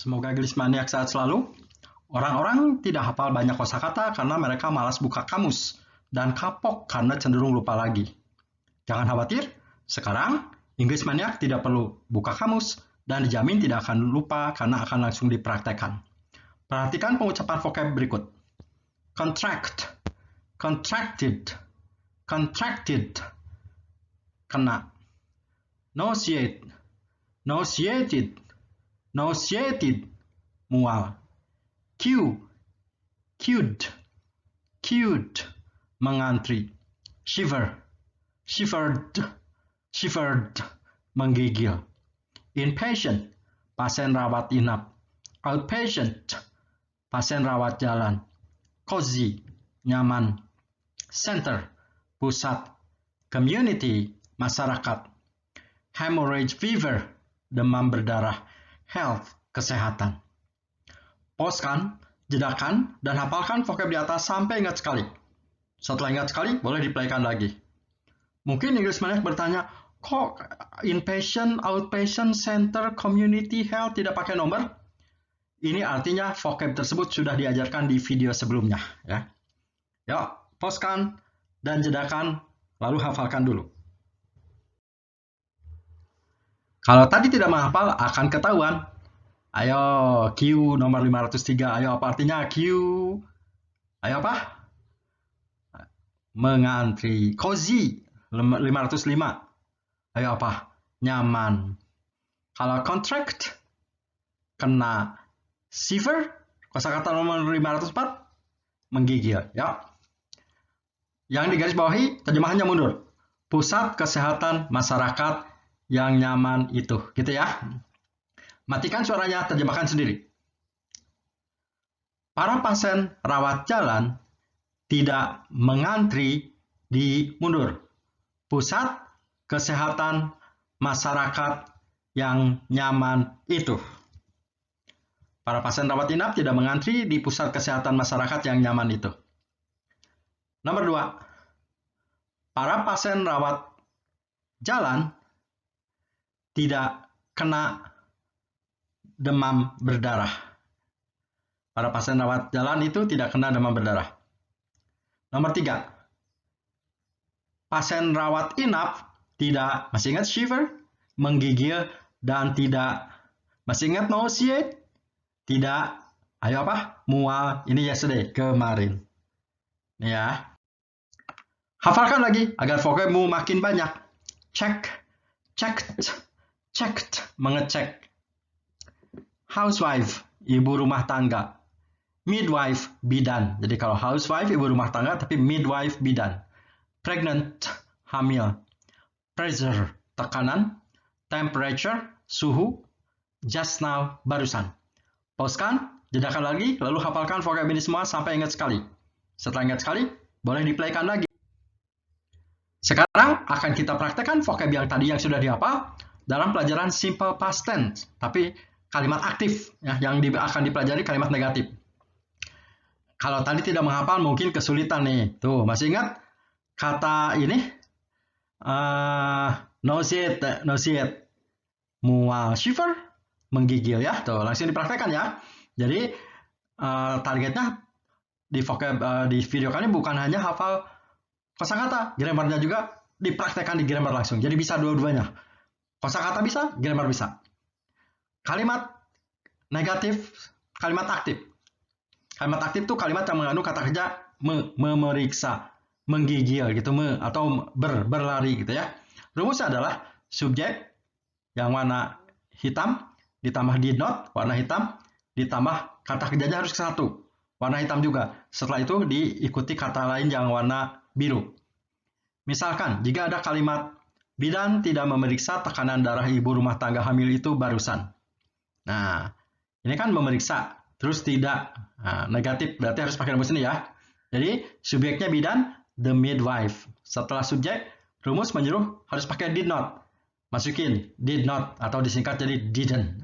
Semoga English Maniac sehat selalu. Orang-orang tidak hafal banyak kosakata karena mereka malas buka kamus dan kapok karena cenderung lupa lagi. Jangan khawatir, sekarang English Maniac tidak perlu buka kamus dan dijamin tidak akan lupa karena akan langsung dipraktekkan. Perhatikan pengucapan vocab berikut. Contract, contracted, contracted, kena. Nauseate, nauseated, nauseated, mual. Queue, queued, queued, mengantri. Shiver, shivered, shivered, menggigil. Inpatient, pasien rawat inap. Outpatient, pasien rawat jalan. Cozy, nyaman. Center, pusat. Community, masyarakat. Hemorrhage fever, demam berdarah. Health, kesehatan. Pauskan, jedakan, dan hafalkan vocab di atas sampai ingat sekali. Setelah ingat sekali, boleh diplaykan lagi. Mungkin English Maniac bertanya, kok inpatient, outpatient, center, community, health tidak pakai nomor? Ini artinya vocab tersebut sudah diajarkan di video sebelumnya. Ya. Yuk, pauskan dan jedakan, lalu hafalkan dulu. Kalau tadi tidak menghafal, akan ketahuan. Ayo, Q nomor 503. Ayo, apa artinya Q? Ayo apa? Mengantri. Cozy, 505. Ayo apa? Nyaman. Kalau contract, kena. Shiver, kosakata nomor 504, menggigil. Ya. Yang digaris bawahi, terjemahannya mundur. Pusat kesehatan masyarakat yang nyaman itu. Gitu ya. Matikan suaranya, terjemahkan sendiri. Para pasien rawat jalan tidak mengantri di mundur. Pusat kesehatan masyarakat yang nyaman itu. Para pasien rawat inap tidak mengantri di pusat kesehatan masyarakat yang nyaman itu. Nomor 2. Para pasien rawat jalan tidak kena demam berdarah. Para pasien rawat jalan itu tidak kena demam berdarah. Nomor 3. Pasien rawat inap tidak, masih ingat shiver, menggigil, dan tidak, masih ingat nauseate, tidak, ayo apa? Mual, ini yesterday, kemarin. Ya. Hafalkan lagi agar vocabmu makin banyak. Check, checked, checked, mengecek. Housewife, ibu rumah tangga. Midwife, bidan. Jadi kalau housewife, ibu rumah tangga, tapi midwife, bidan. Pregnant, hamil. Pressure, tekanan. Temperature, suhu. Just now, barusan. Pauskan, jedakan lagi, lalu hafalkan vocab ini semua sampai ingat sekali. Setelah ingat sekali, boleh diplaykan lagi. Sekarang akan kita praktekkan vocab yang tadi yang sudah dihafal dalam pelajaran simple past tense. Tapi kalimat aktif, ya, yang akan dipelajari kalimat negatif. Kalau tadi tidak menghafal mungkin kesulitan nih. Tuh, masih ingat kata ini? Nauseate, nauseate. Mual, shiver, menggigil ya. Tuh, langsung dipraktekkan ya. Jadi targetnya di vocab di video kali bukan hanya hafal kosakata, grammarnya juga dipraktekkan di grammar langsung. Jadi bisa dua-duanya. Kosakata bisa, grammar bisa. Kalimat negatif, kalimat aktif. Kalimat aktif itu kalimat yang mengandung kata kerja memeriksa, menggigil gitu, atau berlari gitu ya. Rumusnya adalah subjek yang warna hitam ditambah did not, warna hitam, ditambah kata kerjanya harus ke satu, warna hitam juga. Setelah itu diikuti kata lain yang warna biru. Misalkan, jika ada kalimat bidan tidak memeriksa tekanan darah ibu rumah tangga hamil itu barusan. Nah, ini kan memeriksa, terus tidak. Nah, negatif, berarti harus pakai rumus ini ya. Jadi, subjeknya bidan, the midwife. Setelah subjek, rumus menyuruh harus pakai did not. Masukin did not, atau disingkat jadi didn't.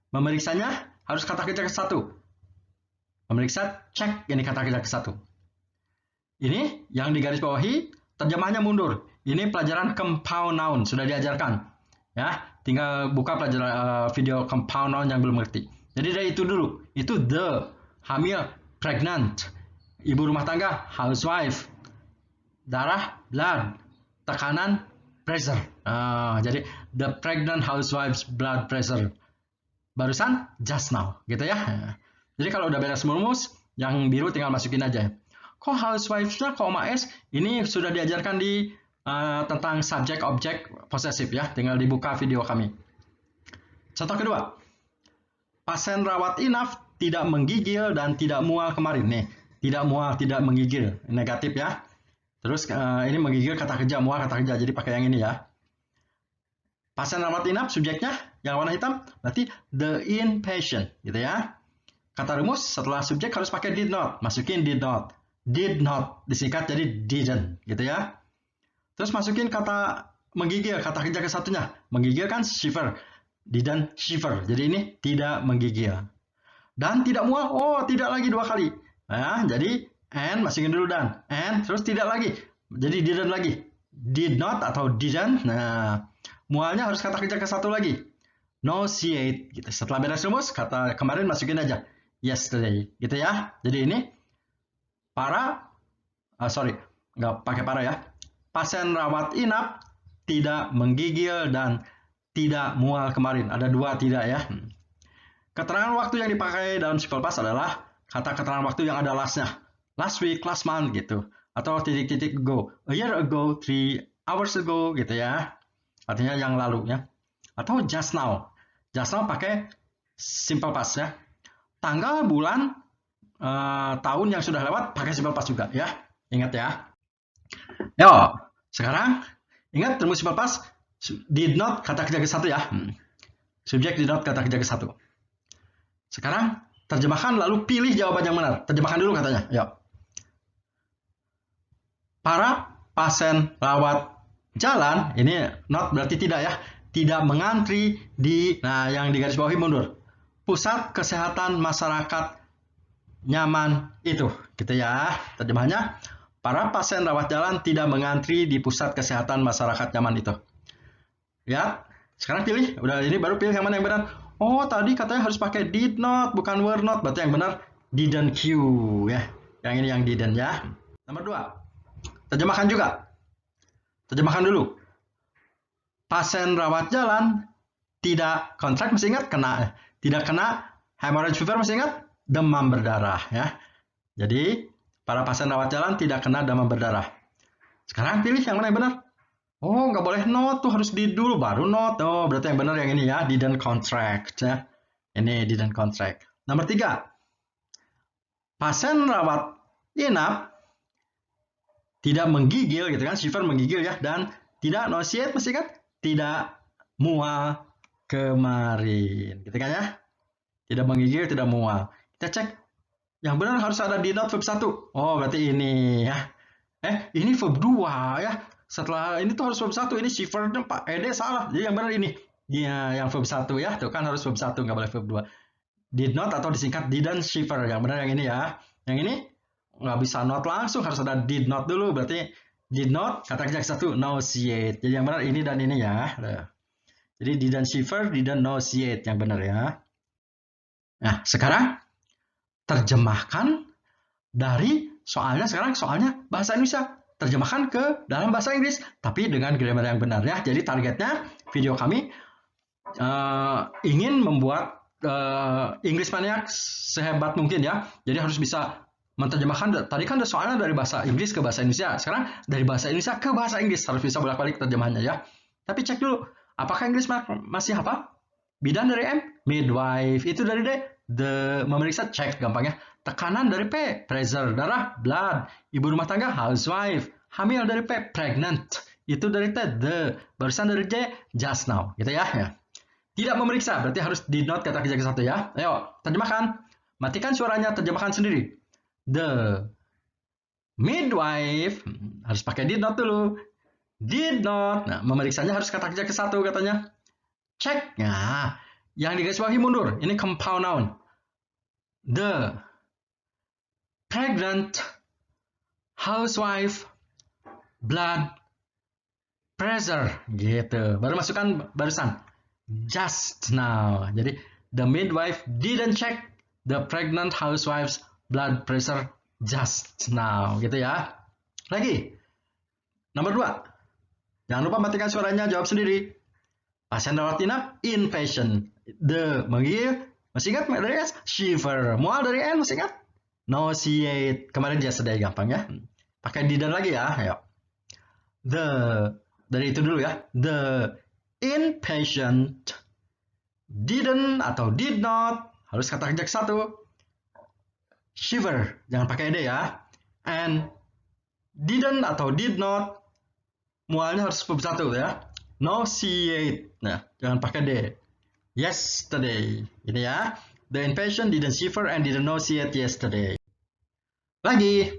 Memeriksanya harus kata kerja ke satu. Memeriksa, cek, ini kata kerja ke satu. Ini yang digarisbawahi, terjemahnya mundur. Ini pelajaran compound noun, sudah diajarkan. Ya, tinggal buka pelajaran video compound noun yang belum ngerti. Jadi dari itu dulu. Itu the, hamil, pregnant, ibu rumah tangga, housewife, darah, blood, tekanan, pressure. Jadi the pregnant housewife's blood pressure. Barusan just now, gitu ya. Jadi kalau udah beres rumus, yang biru tinggal masukin aja. Kok housewife's-nya koma S? Ini sudah diajarkan di tentang subject object possessive ya. Tinggal dibuka video kami. Contoh kedua. Pasien rawat inap tidak menggigil dan tidak mual kemarin nih. Tidak mual, tidak menggigil. Negatif ya. Terus ini menggigil kata kerja, mual kata kerja. Jadi pakai yang ini ya. Pasien rawat inap subjeknya yang warna hitam berarti the inpatient gitu ya. Kata rumus setelah subjek harus pakai did not. Masukin did not. Did not disingkat jadi didn't gitu ya. Terus masukin kata menggigil, kata kerja ke satunya. Menggigil kan shiver. Didn't shiver. Jadi ini tidak menggigil. Dan tidak mual. Oh, tidak lagi 2 kali. Nah, jadi and masukin dulu dan. And terus tidak lagi. Jadi didn't lagi. Did not atau didn't. Nah, mualnya harus kata kerja ke satu lagi. Nauseate gitu. Setelah beres rumus, kata kemarin masukin aja. Yesterday gitu ya. Jadi ini nggak pakai para ya. Pasien rawat inap tidak menggigil dan tidak mual kemarin. Ada 2 tidak ya. Keterangan waktu yang dipakai dalam simple past adalah kata keterangan waktu yang ada last-nya. Last week, last month gitu. Atau titik-titik ago. A year ago, 3 hours ago gitu ya. Artinya yang lalu ya. Atau just now. Just now pakai simple past ya. Tanggal, bulan, tahun yang sudah lewat pakai simple past juga ya. Ingat ya. Yo, sekarang ingat rumus simple past did not kata kerja ke satu ya. Subjek did not kata kerja ke satu. Sekarang terjemahkan lalu pilih jawaban yang benar. Terjemahkan dulu katanya. Yuk. Para pasien rawat jalan, ini not berarti tidak ya. Tidak mengantri di, nah yang di garis bawahi mundur. Pusat kesehatan masyarakat nyaman itu, gitu ya. Terjemahnya, para pasien rawat jalan tidak mengantri di pusat kesehatan masyarakat nyaman itu. Ya, sekarang pilih. Udah ini baru pilih yang mana yang benar. Oh, tadi katanya harus pakai did not, bukan were not. Berarti yang benar didn't you ya. Yang ini yang didn't ya. Nomor 2. Terjemahkan juga. Terjemahkan dulu. Pasien rawat jalan tidak kontrak, masih ingat? Tidak kena hemorrhage fever, masih ingat? Demam berdarah ya. Jadi para pasien rawat jalan tidak kena demam berdarah. Sekarang pilih yang mana yang benar. Oh, nggak boleh not tuh, harus did dulu baru not. Oh, berarti yang benar yang ini ya, didn't contract ya. Ini didn't contract. Nomor 3. Pasien rawat inap tidak menggigil gitu kan, shiver menggigil ya, dan tidak nauseate, masih ingat? Tidak mual kemarin. Gitu kan ya? Tidak menggigil, tidak mual. Kita cek. Yang benar harus ada did not verb 1. Oh, berarti ini ya. Ini verb 2 ya. Setelah ini tuh harus verb 1. Ini shiver Pak Ede salah. Jadi yang benar ini. Dia yang verb 1 ya. Tuh kan harus verb 1, nggak boleh verb 2. Did not atau disingkat didn't shiver. Yang benar yang ini ya. Yang ini nggak bisa not langsung, harus ada did not dulu. Berarti did not, kata kerja ke 1, nauseate. Jadi yang benar ini dan ini ya. Jadi didn't shiver, didn't nauseate. Yang benar ya. Nah, sekarang terjemahkan dari soalnya. Sekarang soalnya bahasa Indonesia. Terjemahkan ke dalam bahasa Inggris, tapi dengan grammar yang benar ya. Jadi targetnya video kami ingin membuat English Maniac sehebat mungkin ya. Jadi harus bisa menerjemahkan. Tadi kan soalnya dari bahasa Inggris ke bahasa Indonesia. Sekarang dari bahasa Indonesia ke bahasa Inggris, harus bisa bolak-balik terjemahannya ya. Tapi cek dulu, apakah English masih apa? Bidan dari M, midwife itu dari D, the, memeriksa, cek gampangnya. Tekanan dari P, pressure, darah, blood, ibu rumah tangga, housewife, hamil dari P, pregnant, itu dari T, the, barusan dari J, just now, gitu ya. Tidak memeriksa, berarti harus did not kata kerja ke 1 ya. Ayo, terjemahkan. Matikan suaranya, terjemahkan sendiri. The midwife, harus pakai did not dulu. Did not, nah memeriksanya harus kata kerja ke 1 katanya. Cek, nah yang di garis bawahi mundur, ini compound noun. The pregnant housewife blood pressure gitu. Baru masukkan barusan just now. Jadi The midwife didn't check the pregnant housewife's blood pressure just now. Gitu ya. Lagi. Nomor 2. Jangan lupa matikan suaranya, jawab sendiri. Pasien rawat inap, inpatient. The menggigil, masih ingat dari S? Shiver. Mual dari N, masih ingat? Nauseate. Kemarin yesterday gampang ya. Pakai didn't lagi ya. Ayo. Dari itu dulu ya. The inpatient didn't atau did not. Harus kata kerja satu. Shiver. Jangan pakai ed ya. And didn't atau did not. Mualnya harus verb satu ya. Nauseate. Nah, jangan pakai D. Yesterday. Ini ya. The inpatient didn't shiver and didn't nauseate yesterday. Lagi.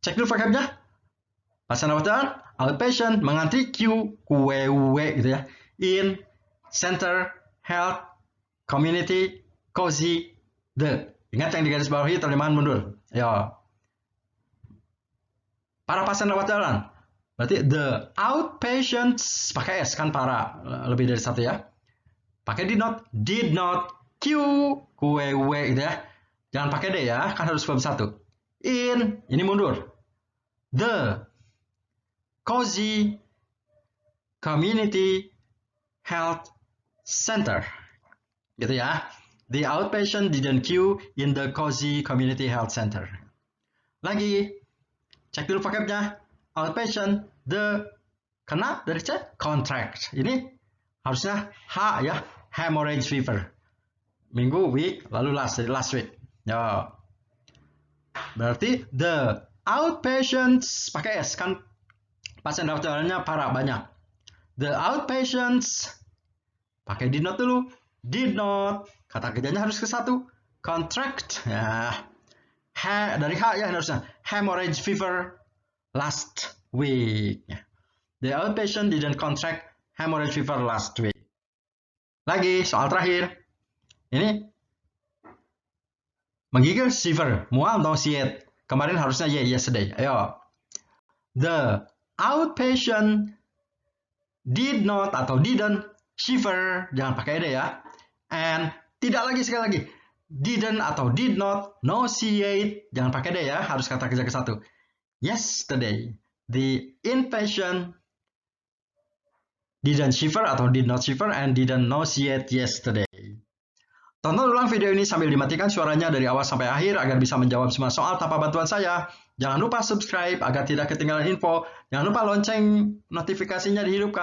Cek dulu vocabnya. Pasien rawat jalan, outpatient, mengantri, Q, gitu ya. In, center, health, community, cozy, the. Ingat yang di garis bawahi terjemahan mundur. Ya. Para pasien rawat jalan. Berarti the outpatients pakai S kan para, lebih dari satu ya. Pakai did not, Q, gitu ya. Jangan pakai D ya, kan harus verb satu. In, ini mundur. The cozy community health center. Gitu ya. The outpatient didn't queue in the cozy community health center. Lagi. Cek dulu vocabnya. Outpatient, the kena dari C, contract. Ini harusnya H ya, hemorrhage fever. Minggu, week, lalu last week. Ya. Berarti the outpatients pakai S kan pasien rawat jalannya para banyak. The outpatients pakai did not dulu. Did not, kata kerjanya harus ke satu. Contract, ya. Dari H ya harusnya hemorrhage fever last week. The outpatient didn't contract hemorrhage fever last week. Lagi, soal terakhir. Ini menggigil, shiver, mual, nauseate. Kemarin harusnya yesterday. Ayo. The outpatient did not atau didn't shiver. Jangan pakai ed ya. And tidak lagi, sekali lagi. Didn't atau did not nauseate. Jangan pakai d ya. Harus kata kerja ke satu. Yesterday, the inpatient didn't shiver atau did not shiver and didn't nauseate yesterday. Tonton ulang video ini sambil dimatikan suaranya dari awal sampai akhir agar bisa menjawab semua soal tanpa bantuan saya. Jangan lupa subscribe agar tidak ketinggalan info. Jangan lupa lonceng notifikasinya dihidupkan.